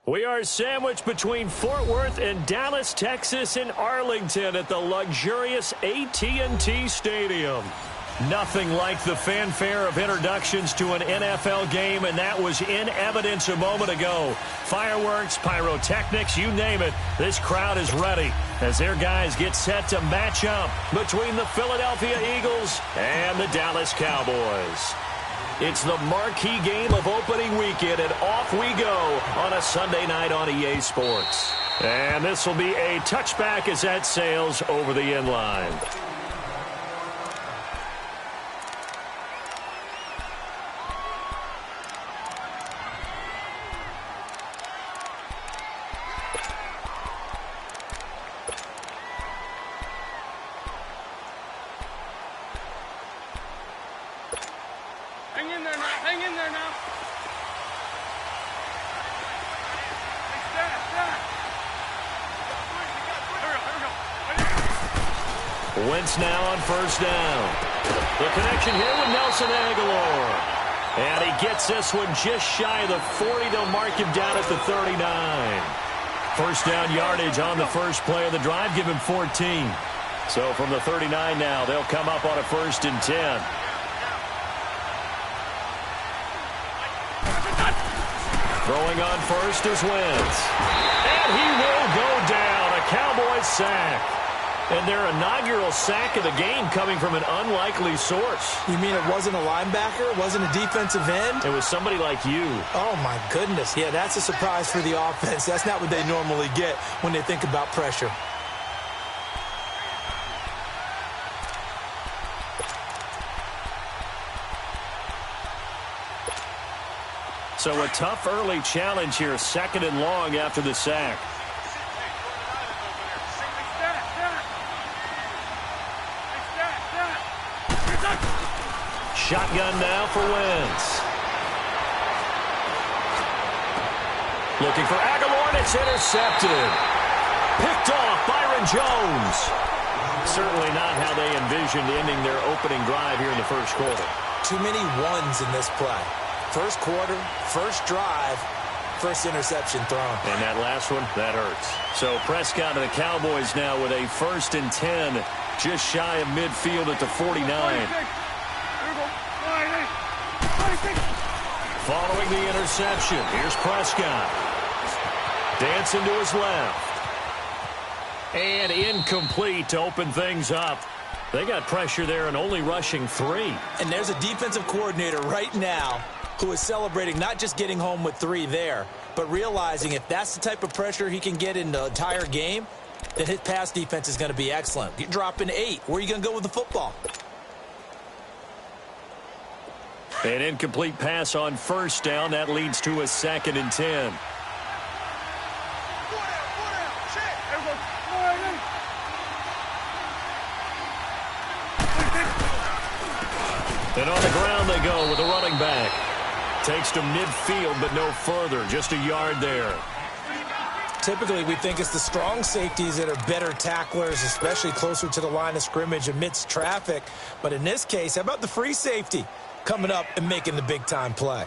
We are sandwiched between Fort Worth and Dallas, Texas, and Arlington at the luxurious AT&T Stadium. Nothing like the fanfare of introductions to an NFL game, and that was in evidence a moment ago. Fireworks, pyrotechnics, you name it, this crowd is ready as their guys get set to match up between the Philadelphia Eagles and the Dallas Cowboys. It's the marquee game of opening weekend, and off we go on a Sunday night on EA Sports. And this will be a touchback as that sails over the end line. Wentz now on first down. The connection here with Nelson Agholor. And he gets this one just shy of the 40. They'll mark him down at the 39. First down yardage on the first play of the drive. Give him 14. So from the 39 now, they'll come up on a 1st and 10. Throwing on first is Wentz. And he will go down. A Cowboys sack. And their inaugural sack of the game coming from an unlikely source. You mean it wasn't a linebacker? It wasn't a defensive end? It was somebody like you. Oh, my goodness. Yeah, that's a surprise for the offense. That's not what they normally get when they think about pressure. So a tough early challenge here, 2nd and long after the sack. Shotgun now for Wentz. Looking for Agholor, and it's intercepted. Picked off Byron Jones. Certainly not how they envisioned ending their opening drive here in the first quarter. Too many ones in this play. First quarter, first drive, first interception thrown. And that last one, that hurts. So Prescott and the Cowboys now with a 1st and 10, just shy of midfield at the 49. Following the interception, here's Prescott. Dancing to his left. And incomplete to open things up. They got pressure there and only rushing 3. And there's a defensive coordinator right now who is celebrating not just getting home with 3 there, but realizing if that's the type of pressure he can get in the entire game, then his pass defense is going to be excellent. You're dropping 8. Where are you going to go with the football? An incomplete pass on first down. That leads to a 2nd and 10. And on the ground they go with a running back. Takes to midfield, but no further. Just a yard there. Typically, we think it's the strong safeties that are better tacklers, especially closer to the line of scrimmage amidst traffic. But in this case, how about the free safety coming up and making the big-time play?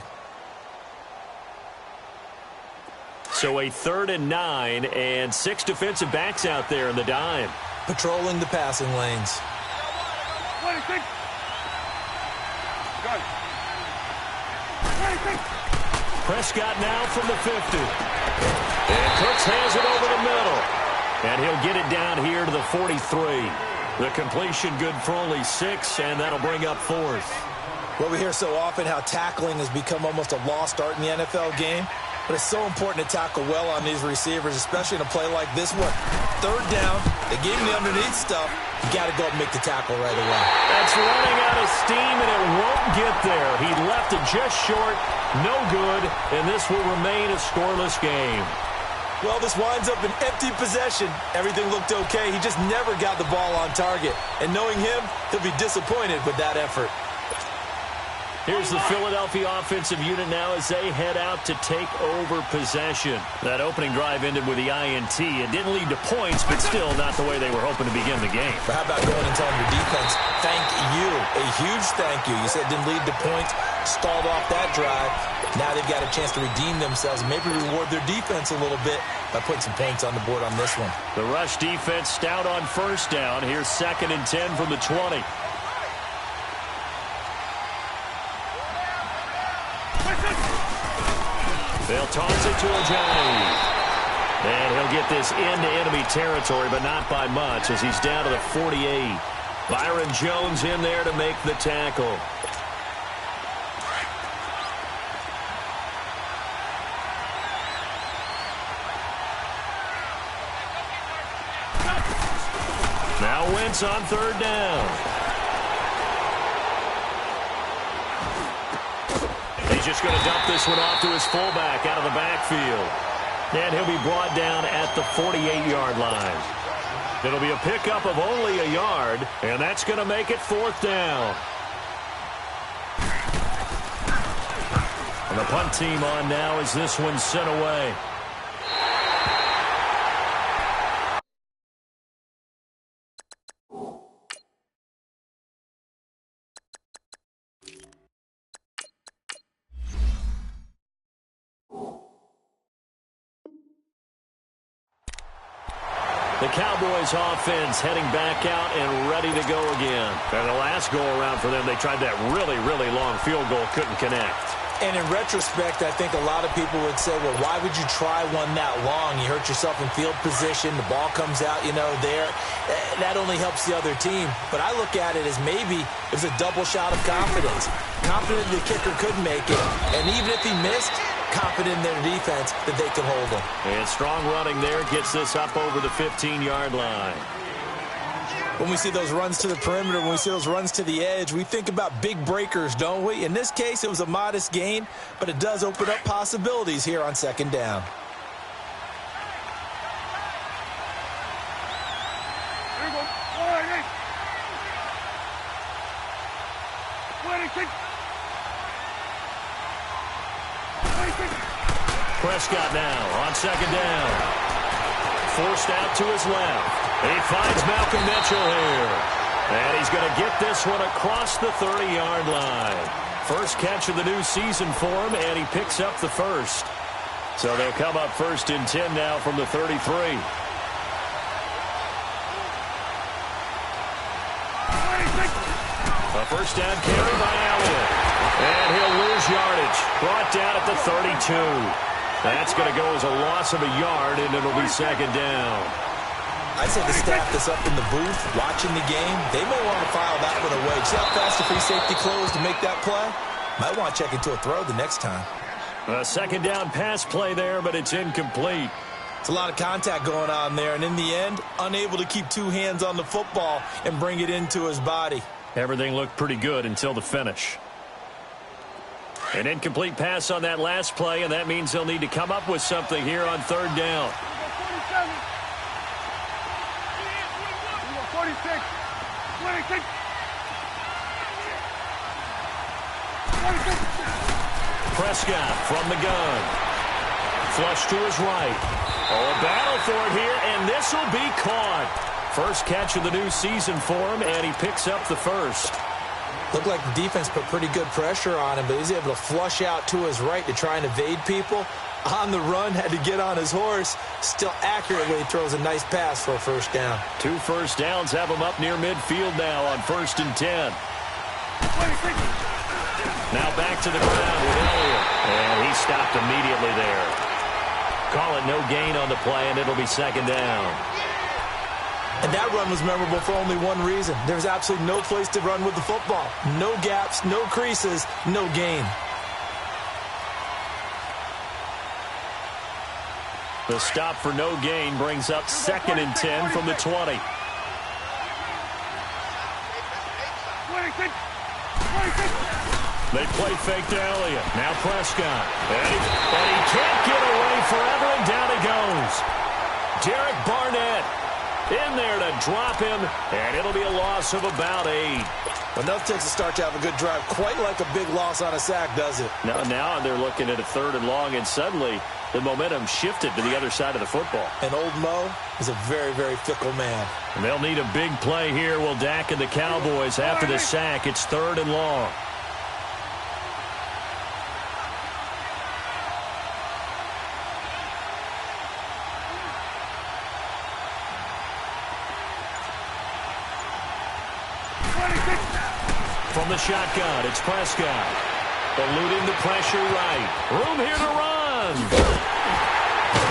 So a 3rd and 9 and 6 defensive backs out there in the dime. Patrolling the passing lanes. Prescott now from the 50. And Cooks has it over the middle. And he'll get it down here to the 43. The completion good for only 6, and that'll bring up 4th. Well, we hear so often how tackling has become almost a lost art in the NFL game. But it's so important to tackle well on these receivers, especially in a play like this one. 3rd down, they gave him the underneath stuff. You got to go and make the tackle right away. That's running out of steam, and it won't get there. He left it just short, no good, and this will remain a scoreless game. Well, this winds up an empty possession. Everything looked okay. He just never got the ball on target. And knowing him, he'll be disappointed with that effort. Here's the Philadelphia offensive unit now as they head out to take over possession. That opening drive ended with the INT. It didn't lead to points, but still not the way they were hoping to begin the game. But how about going and telling your defense, thank you, a huge thank you. You said it didn't lead to points, stalled off that drive. Now they've got a chance to redeem themselves and maybe reward their defense a little bit by putting some points on the board on this one. The rush defense stout on first down. Here's 2nd and 10 from the 20. They'll toss it to Ajani. And he'll get this into enemy territory, but not by much as he's down to the 48. Byron Jones in there to make the tackle. Now Wentz on 3rd down. He's just going to dump this one off to his fullback out of the backfield. And he'll be brought down at the 48-yard line. It'll be a pickup of only a yard, and that's going to make it 4th down. And the punt team on now as this one's sent away. The Cowboys offense heading back out and ready to go again. And the last go-around for them, they tried that really, really long field goal, couldn't connect. And in retrospect, I think a lot of people would say, well, why would you try one that long? You hurt yourself in field position. The ball comes out, there. That only helps the other team. But I look at it as maybe it was a double shot of confidence. Confident the kicker could make it. And even if he missed, confident in their defense that they can hold him. And strong running there gets this up over the 15-yard line. When we see those runs to the perimeter, when we see those runs to the edge, we think about big breakers, don't we? In this case, it was a modest gain, but it does open up possibilities here on 2nd down. Prescott now on 2nd down. Forced out to his left. He finds Malcolm Mitchell here. And he's going to get this one across the 30-yard line. First catch of the new season for him, and he picks up the first. So they'll come up 1st and 10 now from the 33. A first down carry by Elliott. And he'll lose yardage. Brought down at the 32. That's going to go as a loss of a yard, and it'll be 2nd down. I'd say the staff that's up in the booth watching the game, they may want to file that one away. See how fast the free safety closed to make that play? Might want to check into a throw the next time. A 2nd down pass play there, but it's incomplete. It's a lot of contact going on there, and in the end, unable to keep 2 hands on the football and bring it into his body. Everything looked pretty good until the finish. An incomplete pass on that last play, and that means they'll need to come up with something here on 3rd down. 46. Prescott from the gun. Flush to his right. Oh, a battle for it here, and this will be caught. First catch of the new season for him, and he picks up the first. Looked like the defense put pretty good pressure on him, but he's able to flush out to his right to try and evade people. On the run, had to get on his horse. Still accurately throws a nice pass for a first down. 2 first downs have him up near midfield now on 1st and 10. Now back to the ground with Elliott. And he stopped immediately there. Call it no gain on the play, and it'll be 2nd down. And that run was memorable for only one reason. There's absolutely no place to run with the football. No gaps, no creases, no gain. The stop for no gain brings up 2nd and 10 from the 20. They play fake to Elliott. Now Prescott. And he can't get away forever, and down he goes. Derek Barnett in there to drop him, and it'll be a loss of about 8. Enough takes a start to have a good drive. Quite like a big loss on a sack, does it? Now they're looking at a 3rd and long, and suddenly the momentum shifted to the other side of the football. And old Mo is a very, very fickle man. And they'll need a big play here. Will Dak and the Cowboys after the sack. It's 3rd and long. From the shotgun, it's Prescott. Eluding the pressure right. Room here to run.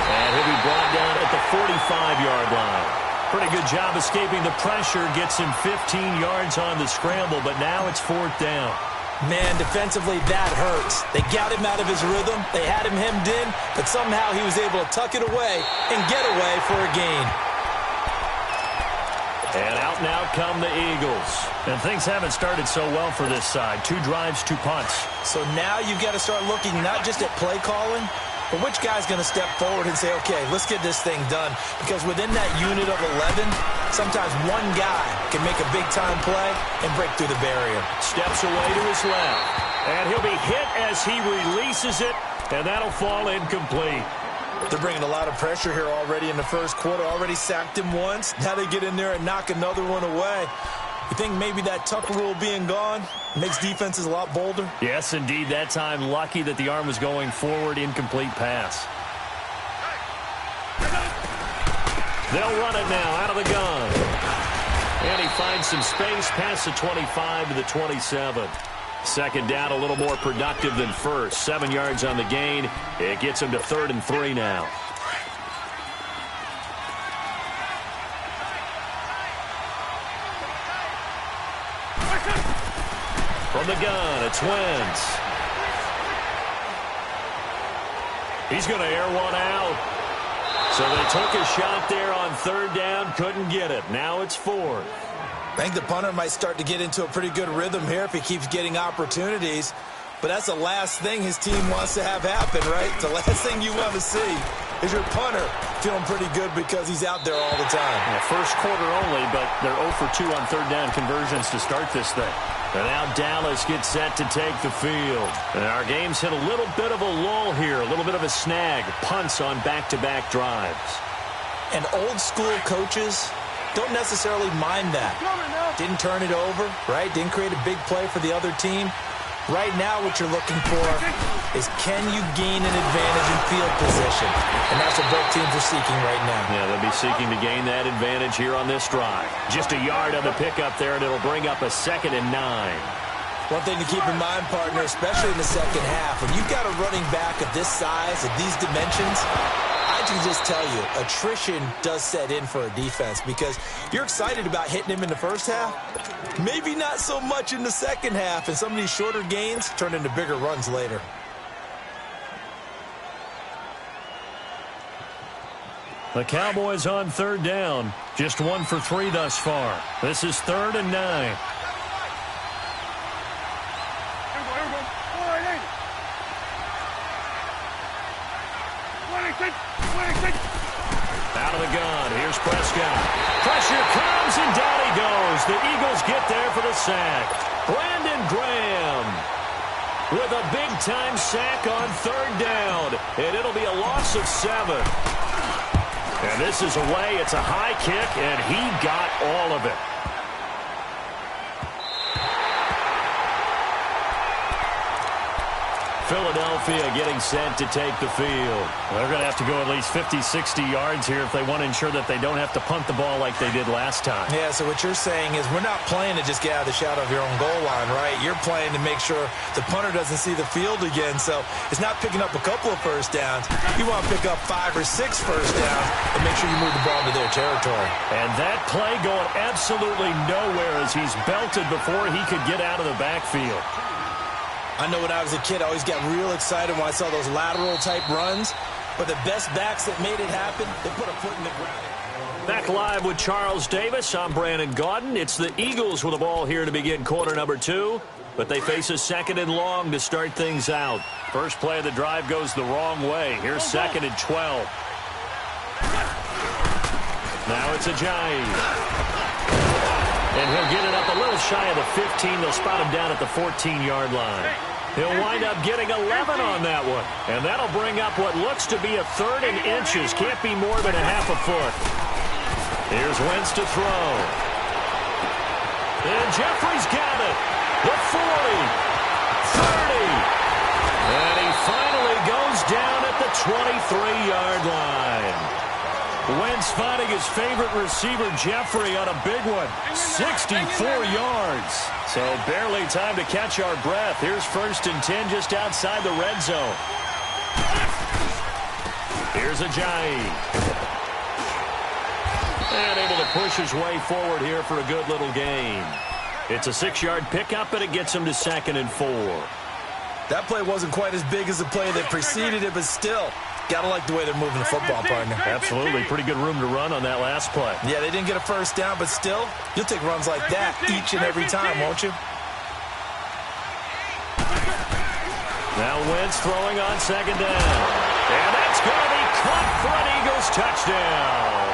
And he'll be brought down at the 45-yard line. Pretty good job escaping the pressure. Gets him 15 yards on the scramble, but now it's 4th down. Man, defensively, that hurts. They got him out of his rhythm. They had him hemmed in, but somehow he was able to tuck it away and get away for a gain. And out now come the Eagles. And things haven't started so well for this side. 2 drives, 2 punts. So now you've got to start looking not just at play calling, but which guy's going to step forward and say, okay, let's get this thing done. Because within that unit of 11, sometimes one guy can make a big-time play and break through the barrier. Steps away to his left. And he'll be hit as he releases it, and that'll fall incomplete. They're bringing a lot of pressure here already in the first quarter. Already sacked him once. Now they get in there and knock another one away. You think maybe that Tucker rule being gone makes defenses a lot bolder? Yes, indeed. That time, lucky that the arm was going forward. Incomplete pass. They'll run it now out of the gun. And he finds some space past the 25 to the 27. Second down, a little more productive than first. 7 yards on the gain. It gets him to 3rd and 3 now. From the gun, it's Wentz. He's going to air one out. So they took a shot there on 3rd down, couldn't get it. Now it's 4th. I think the punter might start to get into a pretty good rhythm here if he keeps getting opportunities. But that's the last thing his team wants to have happen, right? The last thing you want to see is your punter feeling pretty good because he's out there all the time. Yeah, first quarter only, but they're 0 for 2 on 3rd down conversions to start this thing. And now Dallas gets set to take the field. And our game's hit a little bit of a lull here, a little bit of a snag. Punts on back-to-back drives. And old-school coaches don't necessarily mind that. Didn't turn it over, right? Didn't create a big play for the other team. Right now what you're looking for is can you gain an advantage in field position? And that's what both teams are seeking right now. Yeah, they'll be seeking to gain that advantage here on this drive. Just a yard on the pickup there, and it'll bring up a 2nd and 9. One thing to keep in mind, partner, especially in the second half, when you've got a running back of this size, of these dimensions, I can just tell you, attrition does set in for a defense because you're excited about hitting him in the first half. Maybe not so much in the second half, and some of these shorter gains turn into bigger runs later. The Cowboys on 3rd down. Just 1 for 3 thus far. This is 3rd and 9. Out of the gun. Here's Prescott. Pressure comes, and down he goes. The Eagles get there for the sack. Brandon Graham with a big-time sack on 3rd down. And it'll be a loss of 7. And this is away. It's a high kick, and he got all of it. Philadelphia getting set to take the field. They're going to have to go at least 50, 60 yards here if they want to ensure that they don't have to punt the ball like they did last time. Yeah, so what you're saying is we're not playing to just get out of the shadow of your own goal line, right? You're playing to make sure the punter doesn't see the field again. So it's not picking up a couple of first downs. You want to pick up 5 or 6 first downs and make sure you move the ball into their territory. And that play going absolutely nowhere as he's belted before he could get out of the backfield. I know when I was a kid, I always got real excited when I saw those lateral-type runs. But the best backs that made it happen, they put a foot in the ground. Back live with Charles Davis. I'm Brandon Gaudin. It's the Eagles with the ball here to begin quarter number 2. But they face a 2nd and long to start things out. First play of the drive goes the wrong way. Here's 2nd and 12. Now it's Ajayi. And he'll get it up a little shy of the 15. They'll spot him down at the 14-yard line. He'll wind up getting 11 on that one. And that'll bring up what looks to be a 3rd and inches. Can't be more than a half a foot. Here's Wentz to throw. And Jeffrey's got it. The 40. 30. And he finally goes down at the 23-yard line. Wentz finding his favorite receiver, Jeffrey, on a big one. 64 yards. So barely time to catch our breath. Here's 1st and 10 just outside the red zone. Here's Ajayi. And able to push his way forward here for a good little gain. It's a 6-yard pickup, and it gets him to 2nd and 4. That play wasn't quite as big as the play that preceded it, but still, gotta like the way they're moving the football, partner. Absolutely. Pretty good room to run on that last play. Yeah, they didn't get a first down, but still, you'll take runs like that each and every time, won't you? Now Wentz throwing on 2nd down. And that's going to be caught for an Eagles touchdown.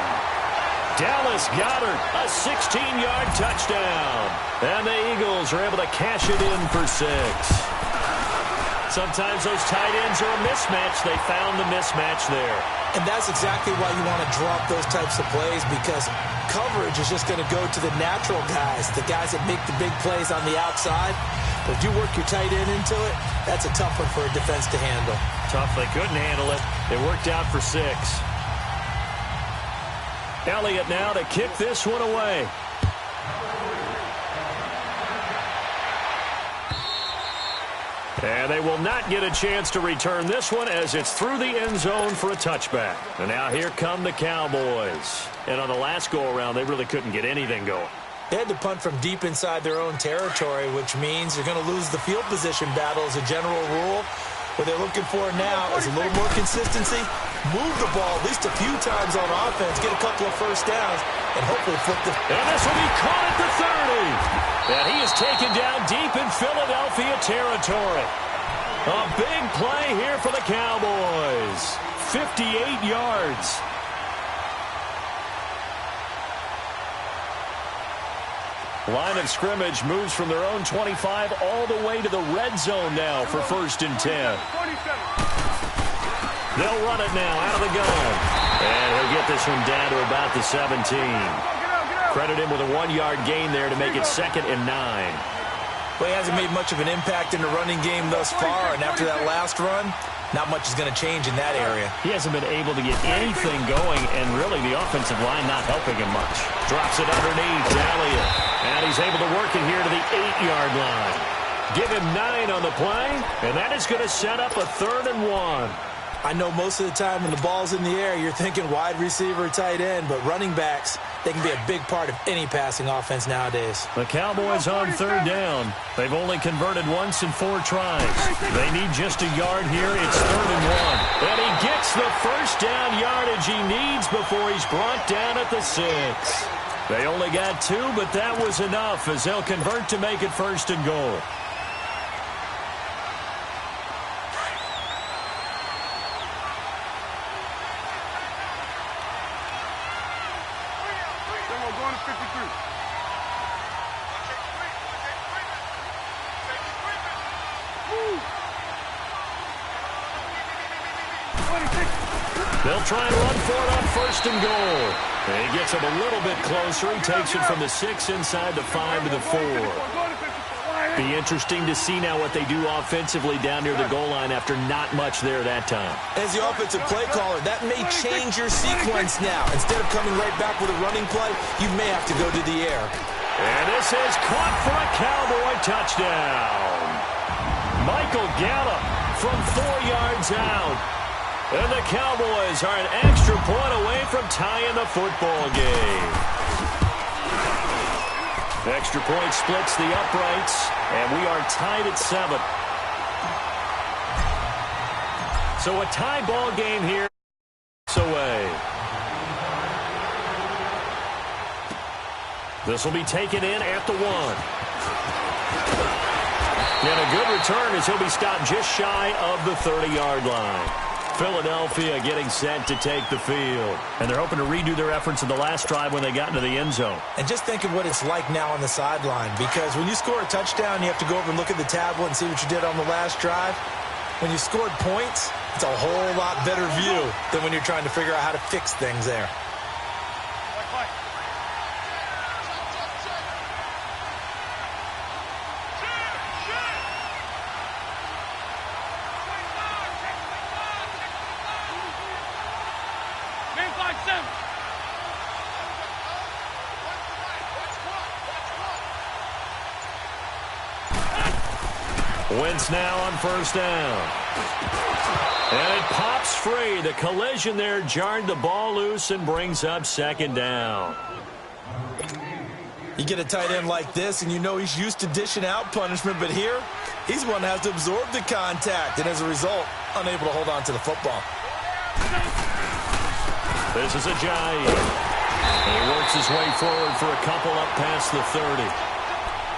Dallas Goedert, a 16-yard touchdown. And the Eagles are able to cash it in for 6. Sometimes those tight ends are a mismatch. They found the mismatch there. And that's exactly why you want to drop those types of plays, because coverage is just going to go to the natural guys, the guys that make the big plays on the outside. But if you work your tight end into it, that's a tough one for a defense to handle. Tough. They couldn't handle it. It worked out for 6. Elliott now to kick this one away. And they will not get a chance to return this one as it's through the end zone for a touchback. And now here come the Cowboys. And on the last go-around, they really couldn't get anything going. They had to punt from deep inside their own territory, which means you're going to lose the field position battle as a general rule. What they're looking for now is a little more consistency, move the ball at least a few times on offense, get a couple of first downs, and hopefully flip the... And this will be caught at the 30. And he is taken down deep in Philadelphia territory. A big play here for the Cowboys. 58 yards. Line of scrimmage moves from their own 25 all the way to the red zone now for 1st and 10. They'll run it now out of the gun. And he'll get this one down to about the 17. Credit him with a 1-yard gain there to make it 2nd and 9. Well, he hasn't made much of an impact in the running game thus far, and after that last run, not much is going to change in that area. He hasn't been able to get anything going, and really the offensive line not helping him much. Drops it underneath to Elliott, and he's able to work it here to the 8-yard line. Give him 9 on the play, and that is going to set up a 3rd and 1. I know most of the time when the ball's in the air, you're thinking wide receiver, tight end, but running backs, they can be a big part of any passing offense nowadays. The Cowboys on 3rd down. They've only converted once in 4 tries. They need just a yard here. It's 3rd and 1. And he gets the first down yardage he needs before he's brought down at the 6. They only got 2, but that was enough as they'll convert to make it 1st and goal. They'll try and run for it on 1st and goal. And he gets him a little bit closer. He takes it from the 6 inside the 5 to the 4. Be interesting to see now what they do offensively down near the goal line after not much there that time. As the offensive play caller, that may change your sequence now. Instead of coming right back with a running play, you may have to go to the air. And this is caught for a Cowboy touchdown. Michael Gallup from 4 yards out. And the Cowboys are an extra point away from tying the football game. Extra point splits the uprights, and we are tied at 7. So a tie ball game here. Away. This will be taken in at the 1. And a good return as he'll be stopped just shy of the 30-yard line. Philadelphia getting set to take the field. And they're hoping to redo their efforts in the last drive when they got into the end zone. And just think of what it's like now on the sideline, because when you score a touchdown, you have to go over and look at the tablet and see what you did on the last drive. When you scored points, it's a whole lot better view than when you're trying to figure out how to fix things there. Wentz now on first down. And it pops free. The collision there jarred the ball loose and brings up second down. You get a tight end like this, and you know he's used to dishing out punishment, but here, he's the one that has to absorb the contact, and as a result, unable to hold on to the football. This is Ajayi. He works his way forward for a couple up past the 30.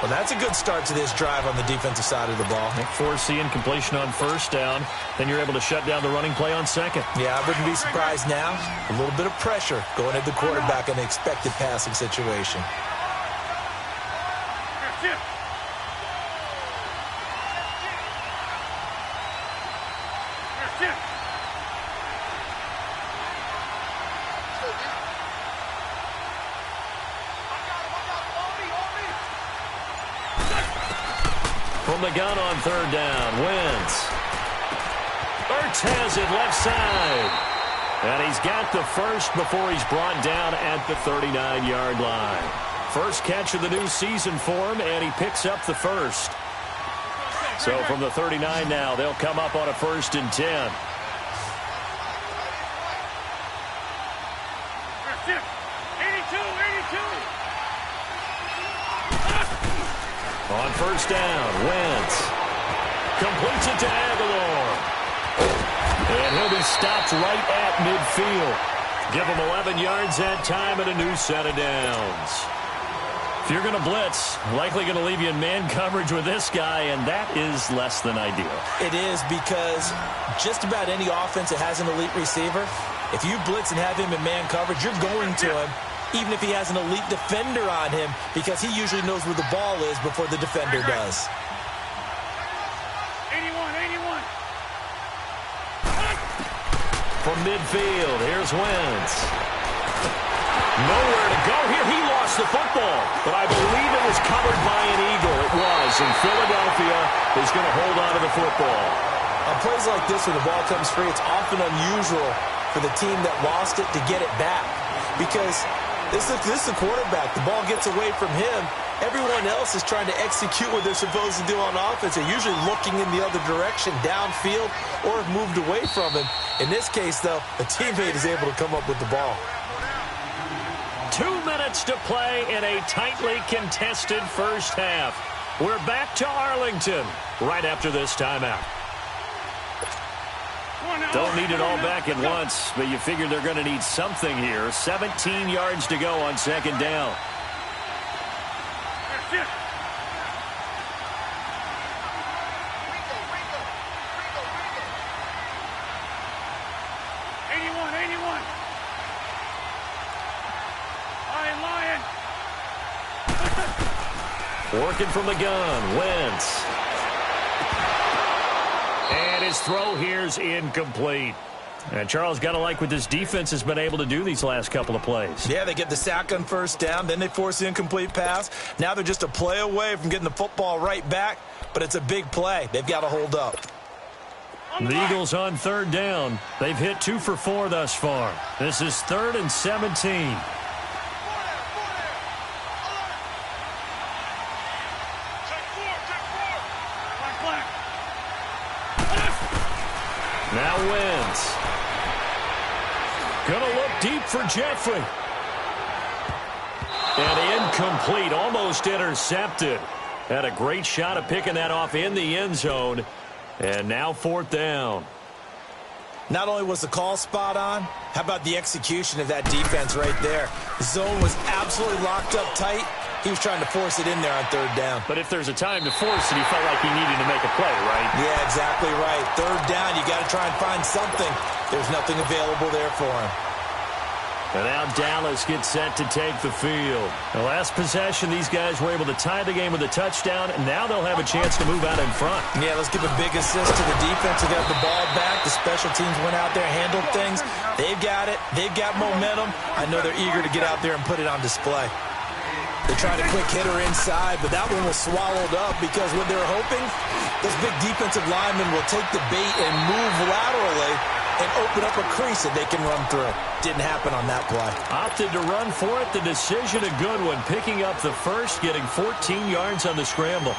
Well, that's a good start to this drive on the defensive side of the ball. Force the incompletion on first down. Then you're able to shut down the running play on second. Yeah, I wouldn't be surprised now. A little bit of pressure going at the quarterback in the expected passing situation. From the gun on third down, Wentz. Ertz has it left side. And he's got the first before he's brought down at the 39-yard line. First catch of the new season for him, and he picks up the first. So from the 39 now, they'll come up on a 1st and 10. On first down, Wentz completes it to Aguilar. And he'll be stopped right at midfield. Give him 11 yards that time and a new set of downs. If you're going to blitz, likely going to leave you in man coverage with this guy, and that is less than ideal. It is, because just about any offense that has an elite receiver, if you blitz and have him in man coverage, you're going to him, even if he has an elite defender on him, because he usually knows where the ball is before the defender does. 81. From midfield, here's Wentz. Nowhere to go here. He lost the football, but I believe it was covered by an Eagle. It was, and Philadelphia is going to hold on to the football. On plays like this, when the ball comes free, it's often unusual for the team that lost it to get it back, because this is the quarterback. The ball gets away from him. Everyone else is trying to execute what they're supposed to do on offense. They're usually looking in the other direction, downfield, or have moved away from him. In this case, though, a teammate is able to come up with the ball. 2 minutes to play in a tightly contested first half. We're back to Arlington right after this timeout. Don't need it all back at once, but you figure they're going to need something here. 17 yards to go on second down. Working from the gun, Wentz. And his throw here's incomplete. And Charles, got to like what this defense has been able to do these last couple of plays. Yeah, they get the sack on first down, then they force the incomplete pass. Now they're just a play away from getting the football right back, but it's a big play. They've got to hold up. The Eagles on third down. They've hit 2 for 4 thus far. This is 3rd and 17. Now Wentz. Gonna look deep for Jeffrey. And incomplete, almost intercepted. Had a great shot at picking that off in the end zone. And now 4th down. Not only was the call spot on, how about the execution of that defense right there? The zone was absolutely locked up tight. He was trying to force it in there on 3rd down. But if there's a time to force it, he felt like he needed to make a play, right? Yeah, exactly right. 3rd down, you got to try and find something. There's nothing available there for him. And now Dallas gets set to take the field. The last possession, these guys were able to tie the game with a touchdown, and now they'll have a chance to move out in front. Yeah, let's give a big assist to the defense who got the ball back. The special teams went out there, handled things. They've got it. They've got momentum. I know they're eager to get out there and put it on display. They tried a quick hitter inside, but that one was swallowed up because when they're hoping, those big defensive linemen will take the bait and move laterally. and open up a crease that they can run through. Didn't happen on that play. Opted to run for it. The decision a good one. Picking up the first, getting 14 yards on the scramble.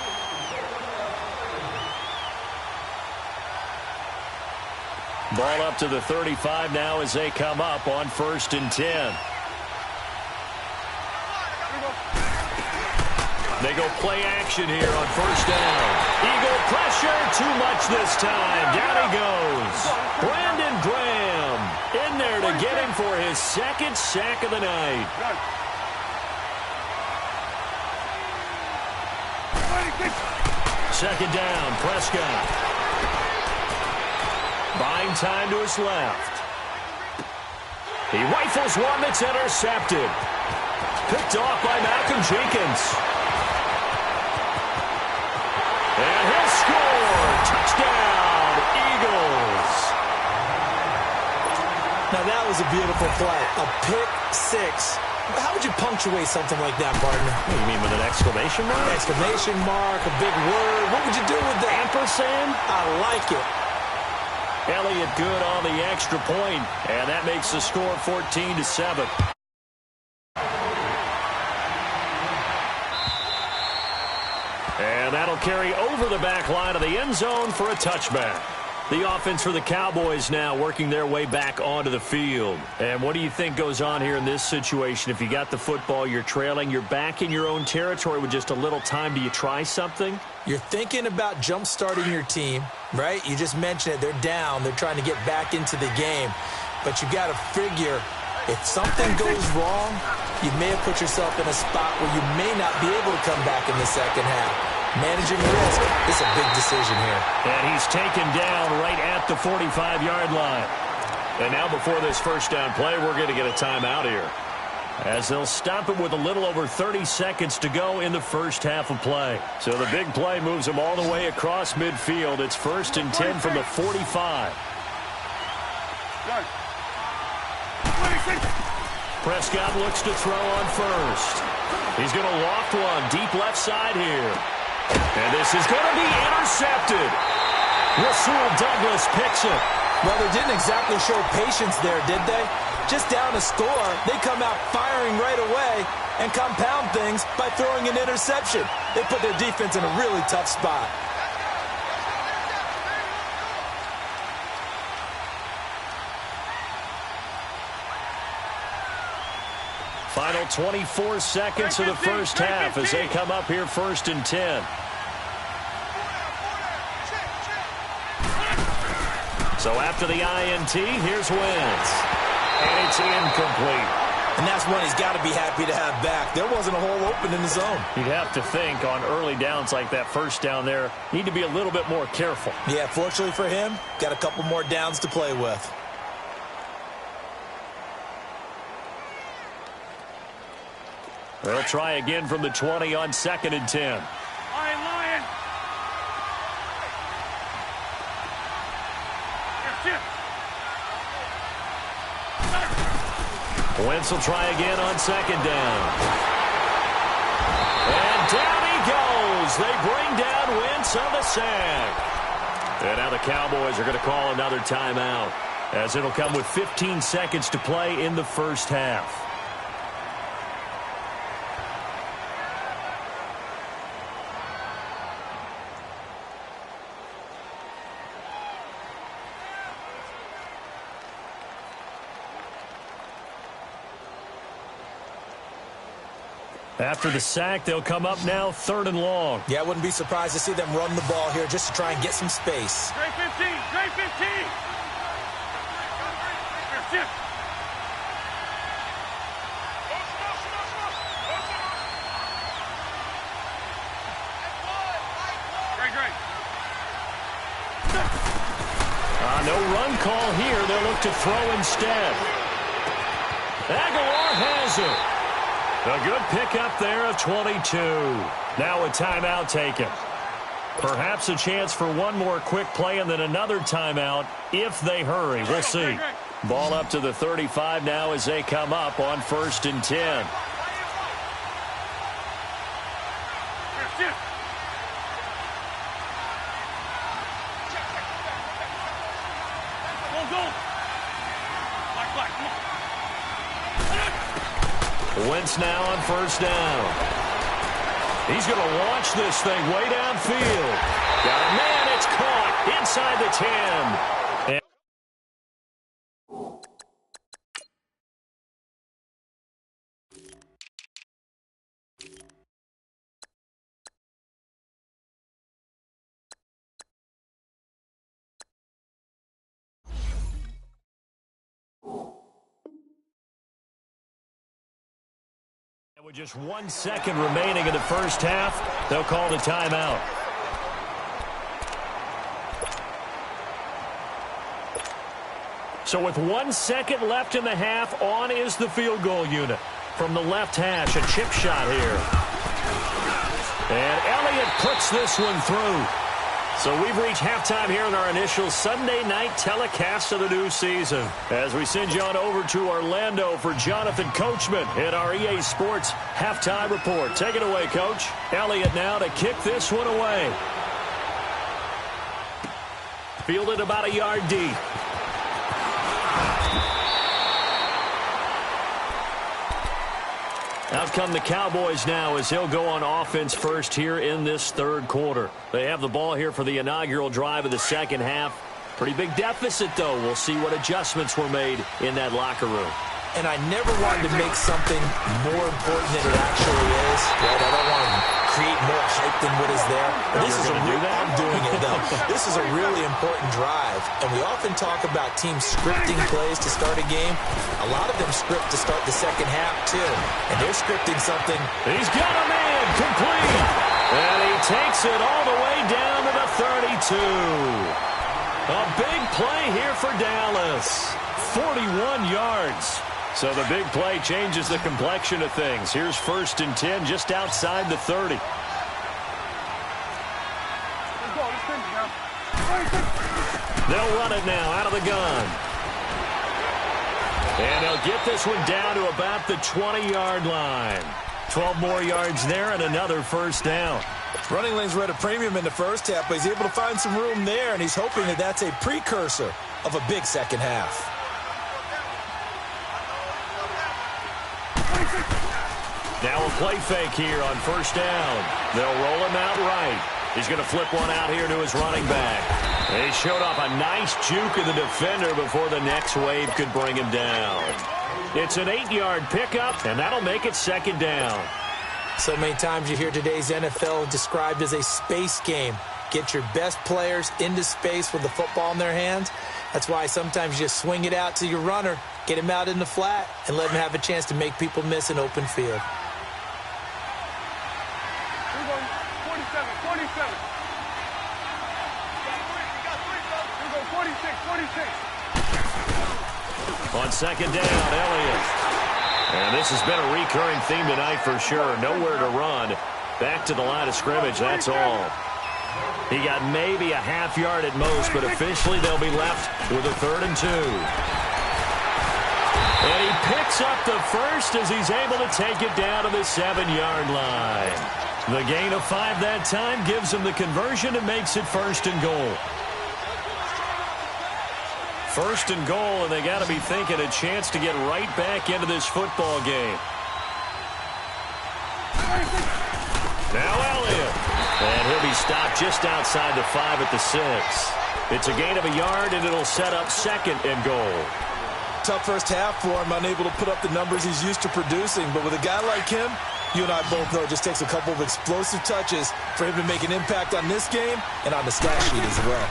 Ball up to the 35 now as they come up on 1st and 10. They go play action here on 1st down. Eagle pressure, too much this time. Down he goes. Brandon Graham in there to get him for his 2nd sack of the night. Second down, Prescott. Buying time to his left. He rifles one that's intercepted. Picked off by Malcolm Jenkins. And he'll score. Touchdown, Eagles. Now that was a beautiful play. A pick six. How would you punctuate something like that, partner? What, you mean with an exclamation mark? Exclamation mark, a big word. What would you do with that? Ampersand? I like it. Elliott good on the extra point, and that makes the score 14-7. And that'll carry over the back line of the end zone for a touchback. The offense for the Cowboys now working their way back onto the field. And what do you think goes on here in this situation? If you got the football, you're trailing, you're back in your own territory with just a little time. Do you try something? You're thinking about jump-starting your team, right? You just mentioned it. They're down. They're trying to get back into the game. But you got to figure if something goes wrong, you may have put yourself in a spot where you may not be able to come back in the second half. Managing risk is a big decision here. And he's taken down right at the 45-yard line. And now before this first down play, we're going to get a timeout here, as they'll stop it with a little over 30 seconds to go in the first half of play. So the big play moves them all the way across midfield. It's 1st and 10 from the 45. Prescott looks to throw on first. He's going to loft one deep left side here. And this is going to be intercepted. Rasul Douglas picks it. Well, they didn't exactly show patience there, did they? Just down a score, they come out firing right away and compound things by throwing an interception. They put their defense in a really tough spot. Final 24 seconds of the first half as they come up here 1st and 10. So after the INT, here's Wentz. And it's incomplete. And that's one he's got to be happy to have back. There wasn't a hole open in the zone. You'd have to think on early downs like that first down there, need to be a little bit more careful. Yeah, fortunately for him, got a couple more downs to play with. They'll try again from the 20 on 2nd and 10. Lion. Wentz will try again on 2nd down. And down he goes. They bring down Wentz on the sack. And now the Cowboys are going to call another timeout, as it'll come with 15 seconds to play in the first half. After the sack, they'll come up now 3rd and long. Yeah, I wouldn't be surprised to see them run the ball here just to try and get some space. Great 15. Great 15. Great. No run call here. They'll look to throw instead. Aguilar has it. A good pickup there of 22. Now a timeout taken. Perhaps a chance for one more quick play and then another timeout if they hurry. We'll see. Ball up to the 35 now as they come up on 1st and 10. Go. Wentz now on first down. He's going to launch this thing way downfield. Got a man, it's caught inside the 10. With just 1 second remaining in the first half, they'll call the timeout. So with 1 second left in the half, on is the field goal unit. From the left hash, a chip shot here. And Elliott puts this one through. So we've reached halftime here in our initial Sunday night telecast of the new season. As we send you on over to Orlando for Jonathan Coachman in our EA Sports halftime report. Take it away, Coach. Elliott now to kick this one away. Fielded about a yard deep. Out come the Cowboys now as he'll go on offense first here in this third quarter. They have the ball here for the inaugural drive of the second half. Pretty big deficit, though. We'll see what adjustments were made in that locker room. And I never wanted to make something more important than it actually is. Right? I don't want to create more hype than what is there. But this is I'm doing it, though. This is a really important drive. And we often talk about teams scripting plays to start a game. A lot of them script to start the second half, too. And they're scripting something. He's got a man complete. And he takes it all the way down to the 32. A big play here for Dallas. 41 yards. So the big play changes the complexion of things. Here's 1st and 10 just outside the 30. They'll run it now out of the gun. And they'll get this one down to about the 20-yard line. 12 more yards there and another first down. Running lanes were at a premium in the first half, but he's able to find some room there, and he's hoping that that's a precursor of a big second half. Now a play fake here on first down. They'll roll him out right. He's going to flip one out here to his running back. He showed off a nice juke of the defender before the next wave could bring him down. It's an 8-yard pickup, and that'll make it second down. So many times you hear today's NFL described as a space game. Get your best players into space with the football in their hands. That's why sometimes you just swing it out to your runner, get him out in the flat, and let him have a chance to make people miss an open field. 46. On second down, Elliott. And this has been a recurring theme tonight for sure. Nowhere to run. Back to the line of scrimmage, that's all. He got maybe a half yard at most, but officially they'll be left with a 3rd and 2. And he picks up the first as he's able to take it down to the 7-yard line. The gain of 5 that time gives him the conversion and makes it 1st and goal. 1st and goal, and they got to be thinking a chance to get right back into this football game. Now Elliott. And he'll be stopped just outside the 5 at the 6. It's a gain of a yard, and it'll set up 2nd and goal. Tough first half for him, unable to put up the numbers he's used to producing. But with a guy like him, you and I both know it just takes a couple of explosive touches for him to make an impact on this game and on the stat sheet as well.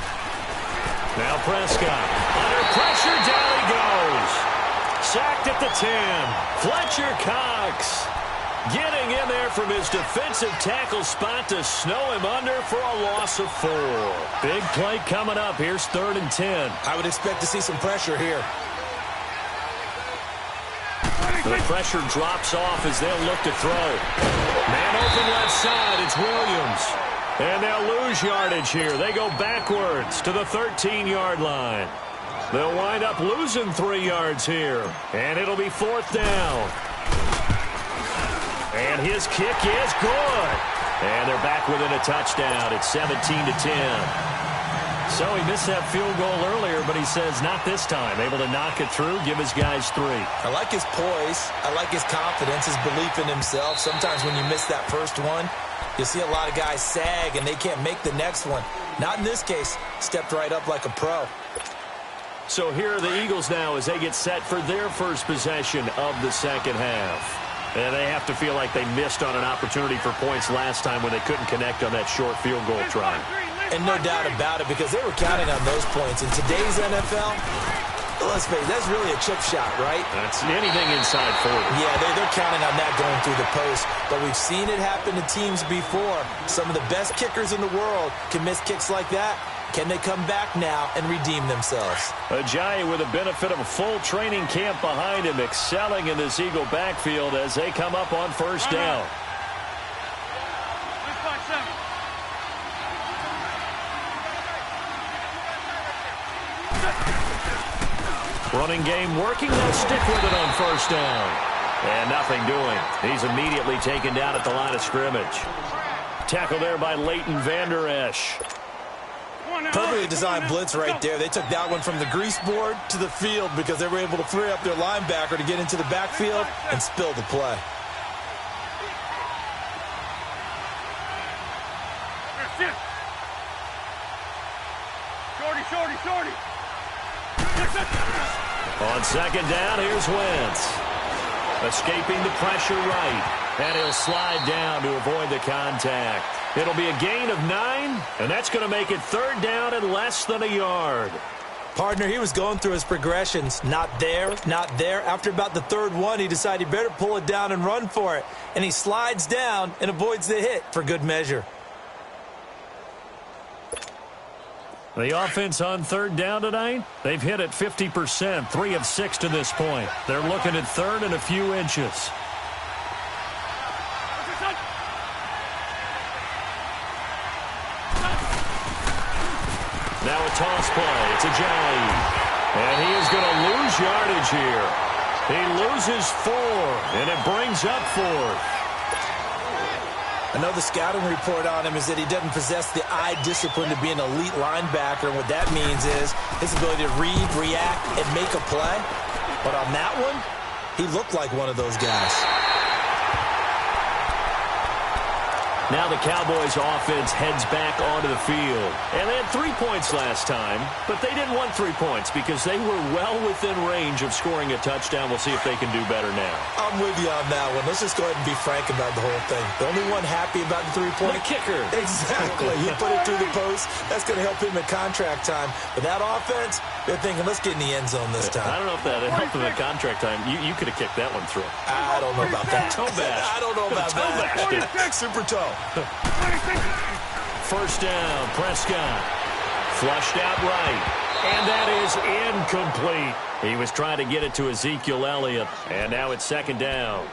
Now Prescott. Under pressure, down he goes. Sacked at the 10. Fletcher Cox getting in there from his defensive tackle spot to snow him under for a loss of 4. Big play coming up. Here's 3rd and 10. I would expect to see some pressure here. The pressure drops off as they'll look to throw. Man open left side. It's Williams. And they'll lose yardage here. They go backwards to the 13-yard line. They'll wind up losing 3 yards here. And it'll be 4th down. And his kick is good. And they're back within a touchdown. It's 17-10. So he missed that field goal earlier, but he says not this time. Able to knock it through, give his guys 3. I like his poise. I like his confidence, his belief in himself. Sometimes when you miss that first one, you'll see a lot of guys sag and they can't make the next one. Not in this case. Stepped right up like a pro. So here are the Eagles now as they get set for their first possession of the second half. And they have to feel like they missed on an opportunity for points last time when they couldn't connect on that short field goal try. And no doubt about it, because they were counting on those points. In today's NFL, let's face it, that's really a chip shot, right? That's anything inside 40. Yeah, they're counting on that going through the post. But we've seen it happen to teams before. Some of the best kickers in the world can miss kicks like that. Can they come back now and redeem themselves? Ajayi with the benefit of a full training camp behind him, excelling in this Eagle backfield as they come up on first down. Running game working. They'll stick with it on first down. And nothing doing. He's immediately taken down at the line of scrimmage. Tackle there by Leighton Vander Esch. Perfectly designed blitz right there. They took that one from the grease board to the field because they were able to free up their linebacker to get into the backfield and spill the play. Shorty. On second down, here's Wentz. Escaping the pressure right. And he'll slide down to avoid the contact. It'll be a gain of 9, and that's going to make it third down and less than a yard. Partner, he was going through his progressions. Not there, not there. After about the third one, he decided he better pull it down and run for it. And he slides down and avoids the hit for good measure. The offense on third down tonight, they've hit it 50%, 3 of 6 to this point. They're looking at third and a few inches. Now a toss play. It's Ajayi. And he is going to lose yardage here. He loses 4, and it brings up 4th. I know the scouting report on him is that he doesn't possess the eye discipline to be an elite linebacker. And what that means is his ability to read, react, and make a play. But on that one, he looked like one of those guys. Now the Cowboys offense heads back onto the field. And they had 3 points last time, but they didn't want 3 points because they were well within range of scoring a touchdown. We'll see if they can do better now. I'm with you on that one. Let's just go ahead and be frank about the whole thing. The only one happy about the 3-point? The kicker. Exactly. He put it through the post. That's going to help him in contract time. But that offense, they're thinking, let's get in the end zone this time. I don't know if that helped him in contract time. You could have kicked that one through. I don't know about that. Toe bash. I don't know about that. Super toe. First down, Prescott. Flushed out right. And that is incomplete. He was trying to get it to Ezekiel Elliott. And now it's second down.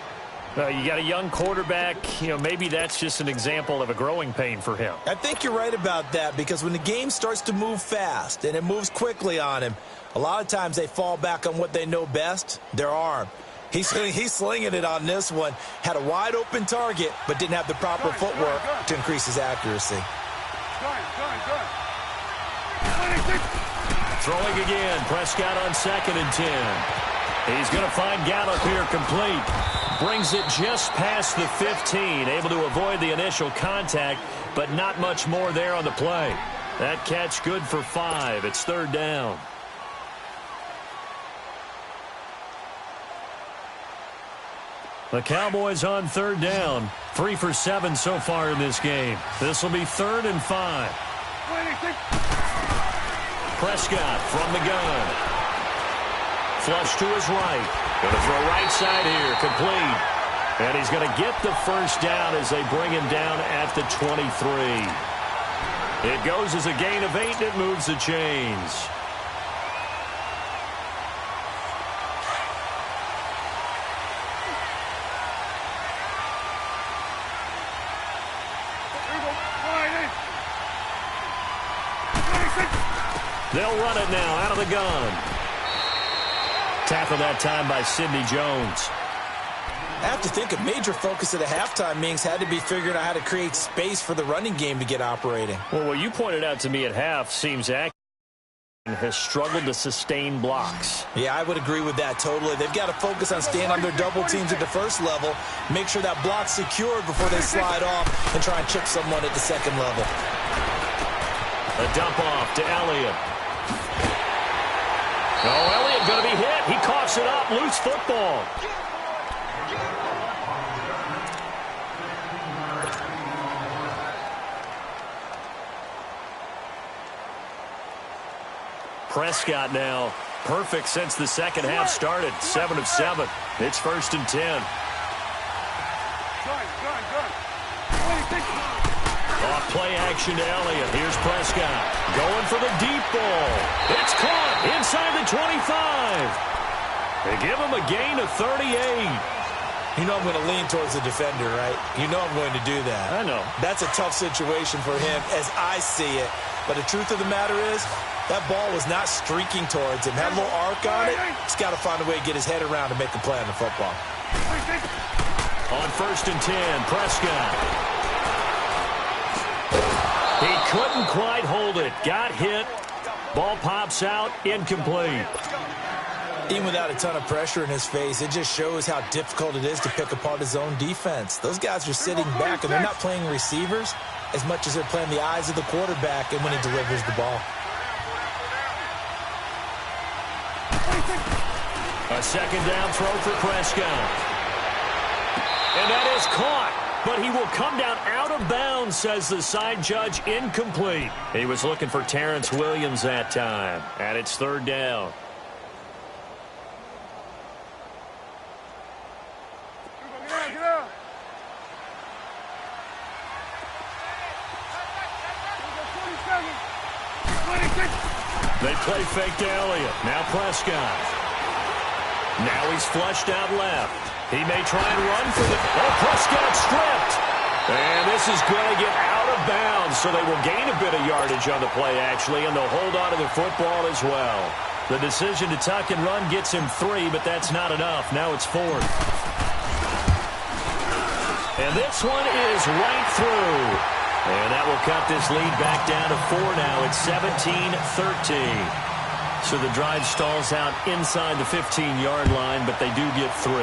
You got a young quarterback. Maybe that's just an example of a growing pain for him. I think you're right about that because when the game starts to move fast and it moves quickly on him, a lot of times they fall back on what they know best, their arm. He's slinging it on this one. Had a wide open target, but didn't have the proper footwork to increase his accuracy. Throwing again. Prescott on 2nd and 10. He's going to find Gallup here complete. Brings it just past the 15. Able to avoid the initial contact, but not much more there on the play. That catch good for 5. It's third down. The Cowboys on third down. 3 for 7 so far in this game. This will be 3rd and 5. Prescott from the gun. Flush to his right. Going to throw right side here. Complete. And he's going to get the first down as they bring him down at the 23. It goes as a gain of 8, and it moves the chains. They'll run it now out of the gun. Tackle that time by Sidney Jones. I have to think a major focus of the halftime meetings had to be figuring out how to create space for the running game to get operating. Well, what you pointed out to me at half seems accurate. Has struggled to sustain blocks. Yeah, I would agree with that totally. They've got to focus on staying on their double teams at the first level, make sure that block's secured before they slide off and try and chip someone at the second level. A dump off to Elliott. Oh, Elliott going to be hit. He coughs it up. Loose football. Prescott now perfect since the second half started. 7 of 7. It's 1st and 10. Off play action to Elliott. Here's Prescott going for the deep ball. It's caught inside the 25. They give him a gain of 38. You know I'm going to lean towards the defender, right? You know I'm going to do that. I know. That's a tough situation for him as I see it. But the truth of the matter is, that ball was not streaking towards him. Had a little arc on it. He's got to find a way to get his head around to make a play on the football. On 1st and 10, Prescott. He couldn't quite hold it. Got hit. Ball pops out. Incomplete. Even without a ton of pressure in his face, it just shows how difficult it is to pick apart his own defense. Those guys are sitting back, and they're not playing receivers as much as they're playing the eyes of the quarterback and when he delivers the ball. A second down throw for Prescott. And that is caught. But he will come down out of bounds, says the side judge. Incomplete. He was looking for Terrence Williams that time. And it's 3rd down. They play fake to Elliott. Now Prescott. Now he's flushed out left. He may try and run for the... Oh, Prescott stripped. And this is going to get out of bounds, so they will gain a bit of yardage on the play, actually, and they'll hold on to the football as well. The decision to tuck and run gets him 3, but that's not enough. Now it's 4th. And this one is right through. And that will cut this lead back down to 4 now. It's 17-13. So the drive stalls out inside the 15-yard line, but they do get 3.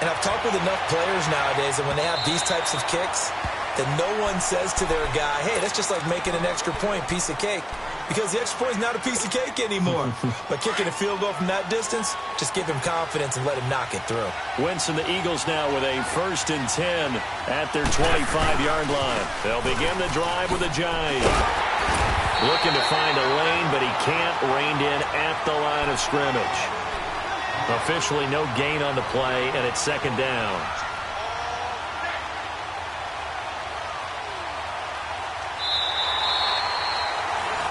And I've talked with enough players nowadays, and when they have these types of kicks, that no one says to their guy, hey, that's just like making an extra point, piece of cake. Because the extra point is not a piece of cake anymore. But kicking a field goal from that distance, just give him confidence and let him knock it through. Wentz and the Eagles now with a 1st and 10 at their 25-yard line. They'll begin the drive with a jive. Looking to find a lane, but he can't. Reined in at the line of scrimmage. Officially no gain on the play, and it's 2nd down.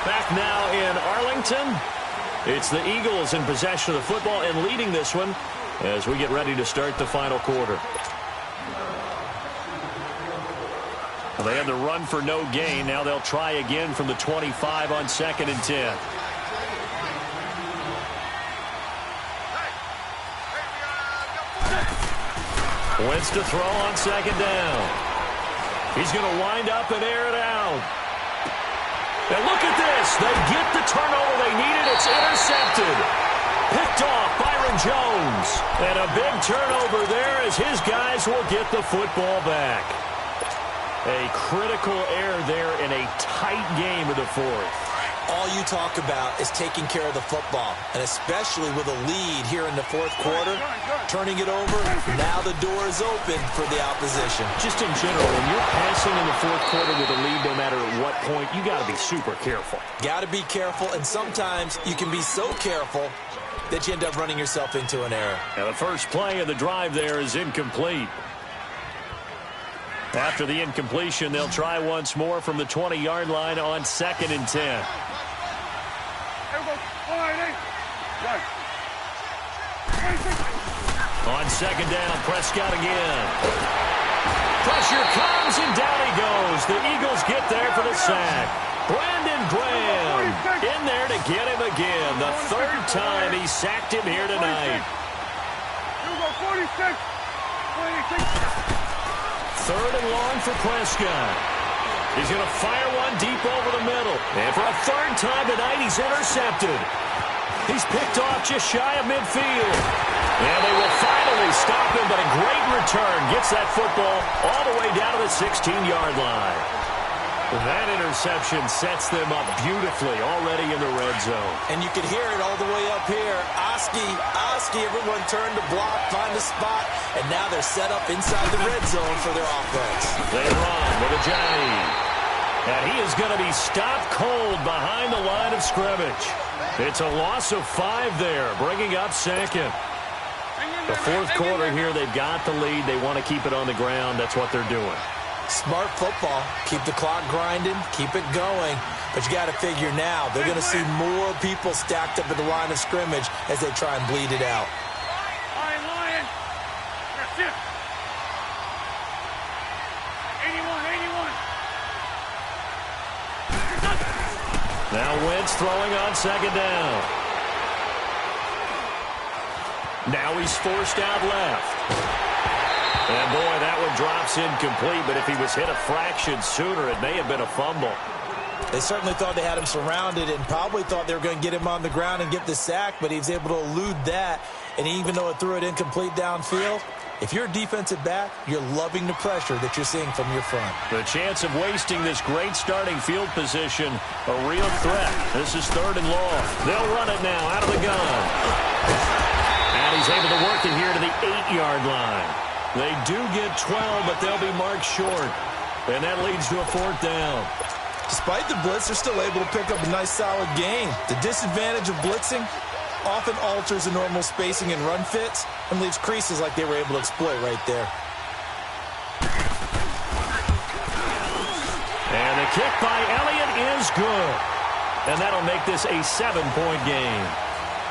Back now in Arlington. It's the Eagles in possession of the football and leading this one as we get ready to start the final quarter. They had the run for no gain. Now they'll try again from the 25 on 2nd and 10. Wentz to throw on 2nd down. He's going to wind up and air it out. And look at this. They get the turnover they needed. It's intercepted. Picked off Byron Jones. And a big turnover there as his guys will get the football back. A critical error there in a tight game of the 4th. All you talk about is taking care of the football, and especially with a lead here in the 4th quarter, turning it over, now the door is open for the opposition. Just in general, when you're passing in the 4th quarter with a lead, no matter at what point, you got to be super careful. Got to be careful, and sometimes you can be so careful that you end up running yourself into an error. And the first play of the drive there is incomplete. After the incompletion, they'll try once more from the 20-yard line on 2nd and 10. On 2nd down, Prescott again. Pressure comes, and down he goes. The Eagles get there for the sack. Brandon Graham in there to get him again. The 3rd time he sacked him here tonight. Third and long for Prescott. He's going to fire one deep over the middle. And for a third time tonight, he's intercepted. He's picked off just shy of midfield. And they will finally stop him, but a great return gets that football all the way down to the 16-yard line. That interception sets them up beautifully already in the red zone. And you can hear it all the way up here. Oski, everyone turned to block, find a spot, and now they're set up inside the red zone for their offense. They run with Ajayi. And he is going to be stopped cold behind the line of scrimmage. It's a loss of 5 there, bringing up second. The fourth quarter here, they've got the lead. They want to keep it on the ground. That's what they're doing. Smart football. Keep the clock grinding. Keep it going. But you got to figure now, they're going to see more people stacked up at the line of scrimmage as they try and bleed it out. Lion. That's it. 81. Now Wentz throwing on second down. Now he's forced out left. And, boy, that one drops incomplete, but if he was hit a fraction sooner, it may have been a fumble. They certainly thought they had him surrounded and probably thought they were going to get him on the ground and get the sack, but he was able to elude that. And even though it threw it incomplete downfield, if you're a defensive back, you're loving the pressure that you're seeing from your front. The chance of wasting this great starting field position, a real threat. This is third and long. They'll run it now out of the gun. And he's able to work it here to the 8-yard line. They do get 12, but they'll be marked short. And that leads to a fourth down. Despite the blitz, they're still able to pick up a nice, solid gain. The disadvantage of blitzing often alters the normal spacing and run fits and leaves creases like they were able to exploit right there. And the kick by Elliott is good. And that'll make this a 7-point game.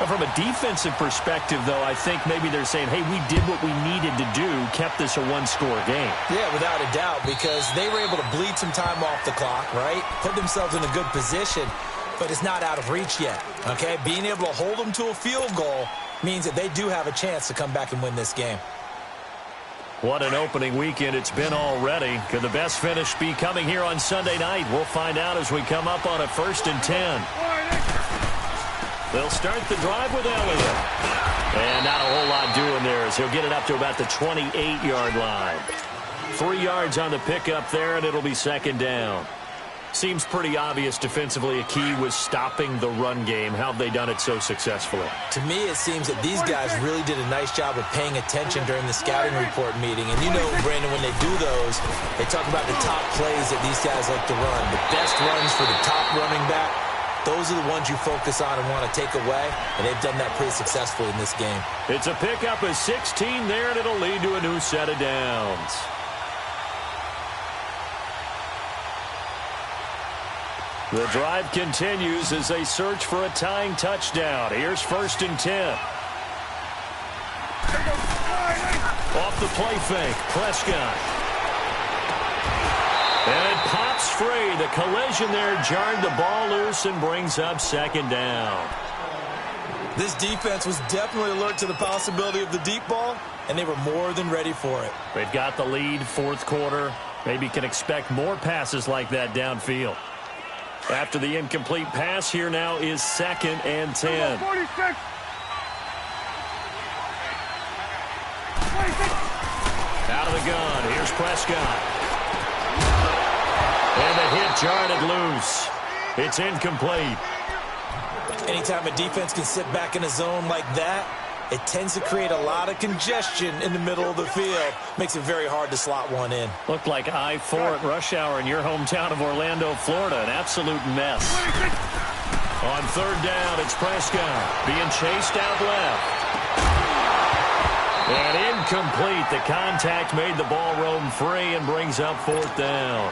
From a defensive perspective, though, I think maybe they're saying, hey, we did what we needed to do, kept this a one-score game. Yeah, without a doubt, because they were able to bleed some time off the clock, right? Put themselves in a good position, but it's not out of reach yet, okay? Being able to hold them to a field goal means that they do have a chance to come back and win this game. What an opening weekend it's been already. Could the best finish be coming here on Sunday night? We'll find out as we come up on a 1st and 10. They'll start the drive with Elliott. And not a whole lot doing there as he'll get it up to about the 28-yard line. 3 yards on the pickup there, and it'll be second down. Seems pretty obvious defensively a key was stopping the run game. How have they done it so successfully? To me, it seems that these guys really did a nice job of paying attention during the scouting report meeting. And you know, Brandon, when they do those, they talk about the top plays that these guys like to run. The best runs for the top running back. Those are the ones you focus on and want to take away, and they've done that pretty successfully in this game. It's a pickup of 16 there, and it'll lead to a new set of downs. The drive continues as they search for a tying touchdown. Here's 1st and 10. Off the play fake, Prescott. And it pops free. The collision there jarred the ball loose and brings up second down. This defense was definitely alert to the possibility of the deep ball, and they were more than ready for it. They've got the lead, fourth quarter. Maybe can expect more passes like that downfield. After the incomplete pass, here now is 2nd and 10. 46. Out of the gun, here's Prescott. And the hit jarred it loose. It's incomplete. Anytime a defense can sit back in a zone like that, it tends to create a lot of congestion in the middle of the field. Makes it very hard to slot one in. Looked like I-4 at rush hour in your hometown of Orlando, Florida. An absolute mess. On third down, it's Prescott being chased out left. And incomplete. The contact made the ball roam free and brings up fourth down.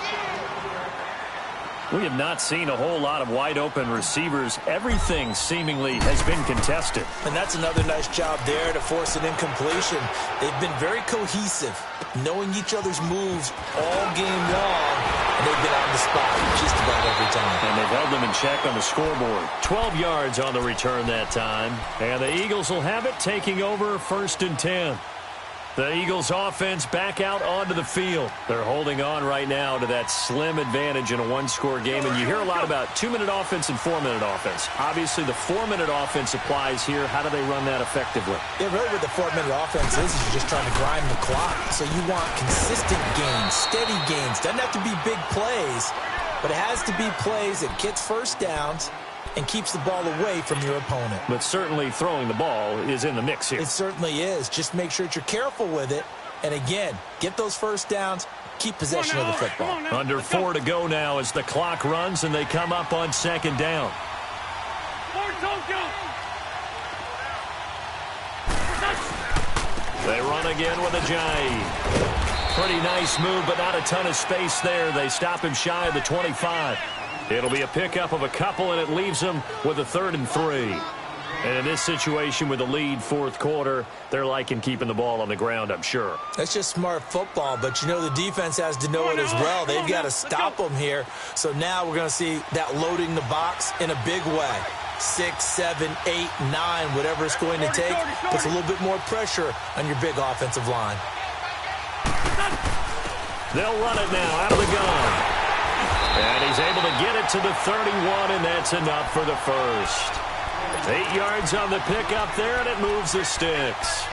We have not seen a whole lot of wide-open receivers. Everything seemingly has been contested. And that's another nice job there to force an incompletion. They've been very cohesive, knowing each other's moves all game long, and they've been on the spot just about every time. And they've held them in check on the scoreboard. 12 yards on the return that time. And the Eagles will have it, taking over 1st and 10. The Eagles offense back out onto the field. They're holding on right now to that slim advantage in a one-score game. And you hear a lot about 2-minute offense and 4-minute offense. Obviously, the 4-minute offense applies here. How do they run that effectively? Yeah, really what the 4-minute offense is you're just trying to grind the clock. So you want consistent gains, steady gains. Doesn't have to be big plays, but it has to be plays that gets first downs and keeps the ball away from your opponent. But certainly throwing the ball is in the mix here. It certainly is. Just make sure that you're careful with it. And again, get those first downs, keep possession of the football. Under 4 to go now as the clock runs and they come up on 2nd down. They run again with Ajayi. Pretty nice move, but not a ton of space there. They stop him shy of the 25. It'll be a pickup of a couple, and it leaves them with a 3rd and 3. And in this situation with a lead 4th quarter, they're liking keeping the ball on the ground, I'm sure. That's just smart football, but you know the defense has to know it as well. They've got to stop them here. So now we're going to see that loading the box in a big way. 6, 7, 8, 9, whatever it's going to take, puts a little bit more pressure on your big offensive line. They'll run it now out of the gun. And he's able to get it to the 31, and that's enough for the first. 8 yards on the pickup there, and it moves the sticks.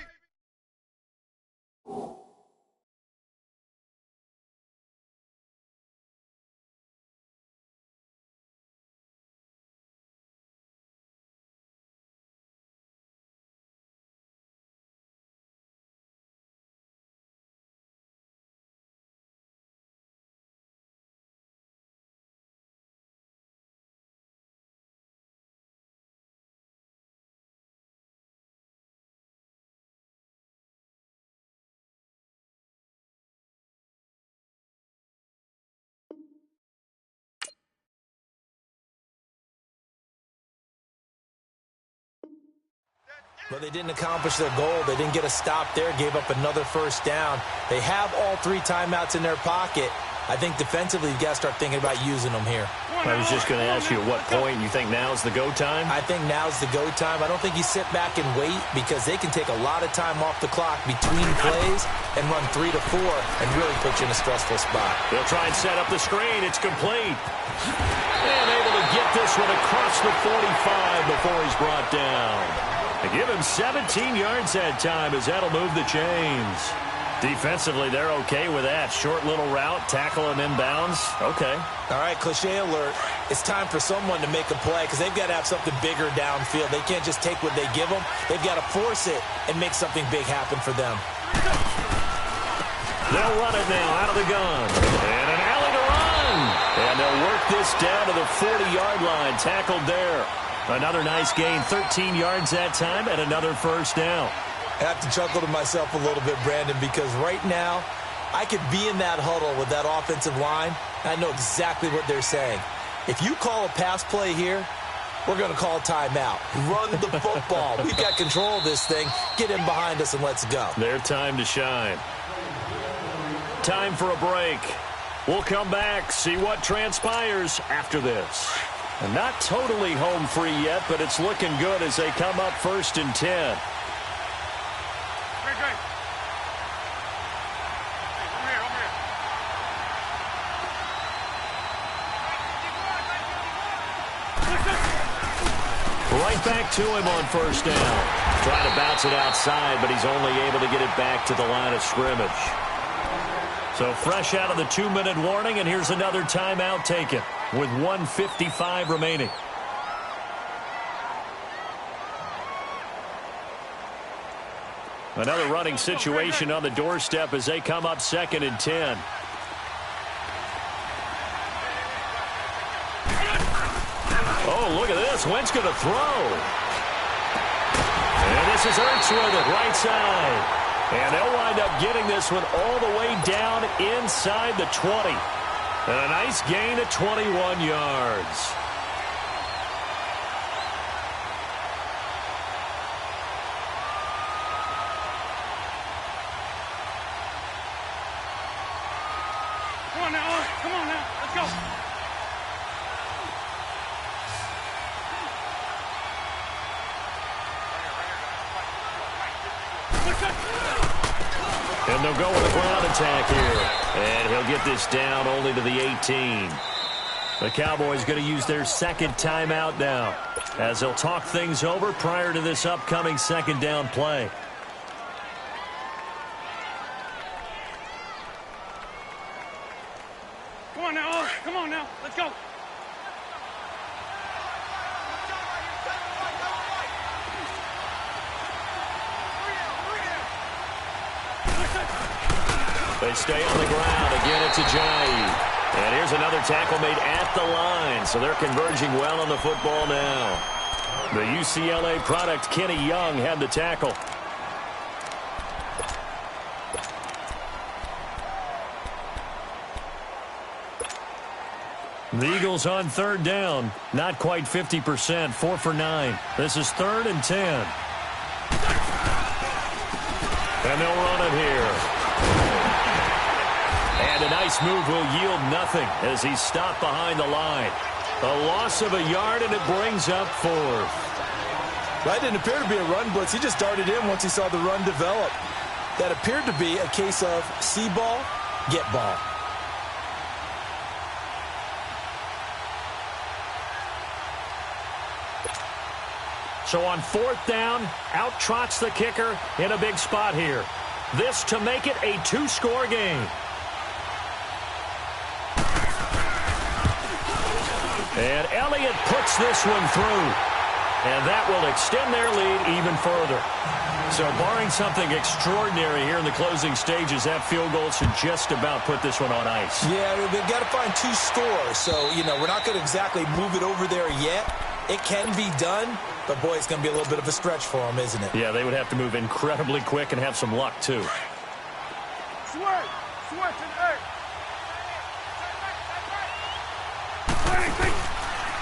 But they didn't accomplish their goal. They didn't get a stop there, gave up another first down. They have all 3 timeouts in their pocket. I think defensively you've got to start thinking about using them here. I was just going to ask you at what point you think now's the go time? I think now's the go time. I don't think you sit back and wait because they can take a lot of time off the clock between plays and run 3 to 4 and really put you in a stressful spot. They'll try and set up the screen. It's complete. And able to get this one across the 45 before he's brought down. They give him 17 yards that time as that'll move the chains. Defensively, they're okay with that. Short little route, tackle him inbounds. Okay. All right, cliche alert. It's time for someone to make a play because they've got to have something bigger downfield. They can't just take what they give them. They've got to force it and make something big happen for them. They'll run it now out of the gun. And an alley to run. And they'll work this down to the 40-yard line. Tackled there. Another nice gain, 13 yards that time, and another first down. I have to chuckle to myself a little bit, Brandon, because right now I could be in that huddle with that offensive line, and I know exactly what they're saying. If you call a pass play here, we're going to call a timeout. Run the football. We've got control of this thing. Get in behind us and let's go. Their time to shine. Time for a break. We'll come back, see what transpires after this. And not totally home free yet, but it's looking good as they come up 1st and 10. Right back to him on 1st down. Trying to bounce it outside, but he's only able to get it back to the line of scrimmage. So fresh out of the 2-minute warning, and here's another timeout taken with 1:55 remaining. Another running situation on the doorstep as they come up 2nd and 10. Oh, look at this. Wentz going to throw. And this is Ertz with it, right side. And they'll wind up getting this one all the way down inside the 20. And a nice gain of 21 yards. Come on now, come on now, let's go. And they'll go with a ground attack here. And he'll get this down only to the 18. The Cowboys going to use their second timeout now, as they'll talk things over prior to this upcoming second down play. Come on now. Come on now. Let's go. They stay on the ground. Again, it's Ajayi. And here's another tackle made at the line. So they're converging well on the football now. The UCLA product, Kenny Young, had the tackle. The Eagles on third down. Not quite 50%. 4 for 9. This is 3rd and 10. And they'll run it here. And a nice move will yield nothing as he's stopped behind the line. A loss of a yard, and it brings up 4th. That didn't appear to be a run blitz. He just darted in once he saw the run develop. That appeared to be a case of see ball, get ball. So on 4th down, out trots the kicker in a big spot here. This to make it a 2-score game. And Elliott puts this one through. And that will extend their lead even further. So barring something extraordinary here in the closing stages, that field goal should just about put this one on ice. Yeah, we've got to find 2 scores. So, we're not going to exactly move it over there yet. It can be done, but, boy, it's going to be a little bit of a stretch for them, isn't it? Yeah, they would have to move incredibly quick and have some luck, too. Swerve to the earth.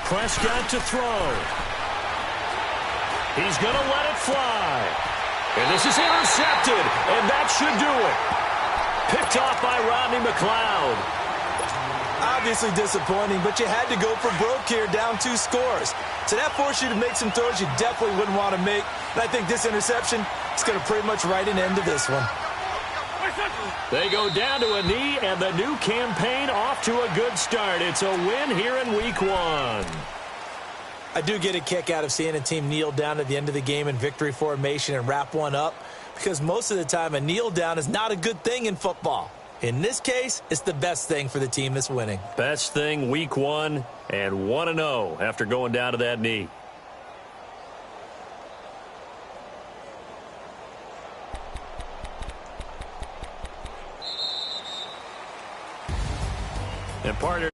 Prescott to throw. He's going to let it fly. And this is intercepted, and that should do it. Picked off by Rodney McLeod. Obviously disappointing, but you had to go for broke here, down 2 scores. So that forced you to make some throws you definitely wouldn't want to make. And I think this interception is going to pretty much write an end to this one. They go down to a knee, and the new campaign off to a good start. It's a win here in Week 1. I do get a kick out of seeing a team kneel down at the end of the game in victory formation and wrap one up, because most of the time a kneel down is not a good thing in football. In this case, it's the best thing for the team that's winning. Best thing Week 1 and 1-0 after going down to that knee. And partner